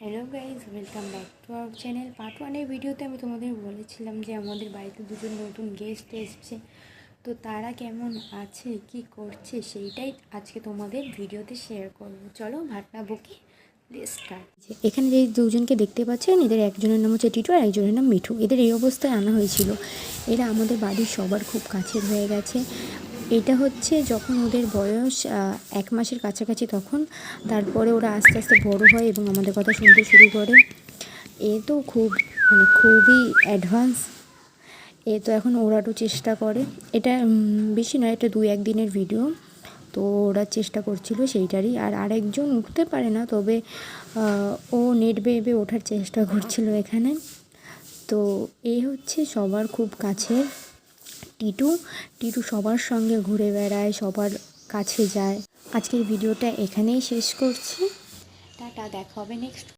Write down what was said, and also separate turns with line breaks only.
Hello guys, welcome back to our channel. Part ওয়ানের ভিডিওতে আমি তোমাদের বলেছিলাম যে আমাদের বাড়িতে দুজন নতুন গেস্ট এসছে, তো তারা কেমন আছে, কি করছে, সেইটাই আজকে তোমাদের ভিডিওতে শেয়ার করবো। চলো ভাটনা বকি স্টার্ট। এখানে যে দুজনকে দেখতে পাচ্ছেন, এদের একজনের নাম হচ্ছে টিটু আর একজনের নাম মিঠু। এদের এই অবস্থায় আনা হয়েছিল। এরা আমাদের বাড়ির সবার খুব কাছের হয়ে গেছে। এটা হচ্ছে যখন ওদের বয়স 1 মাসের কাছাকাছি, তখন তারপরে ওরা আস্তে আস্তে বড় হয় এবং আমাদের কথা শুনতে শুরু করে। এ তো খুবই অ্যাডভান্স। এ তো এখন ওড়ারও চেষ্টা করে। এটা বেশি নয়, এটা 2-1 দিনের ভিডিও। তো ওরা চেষ্টা করছিল সেইটারই। আর আরেকজন উঠতে পারে না, তবে ও নেট বেয়ে ওঠার চেষ্টা করছিল এখানে। তো এই হচ্ছে সবার খুব কাছের টিটু। টিটু সবার সঙ্গে ঘুরে বেড়ায়, সবার কাছে যায়। আজকের ভিডিওটা এখানেই শেষ করছি। টাটা, দেখা হবে নেক্সট।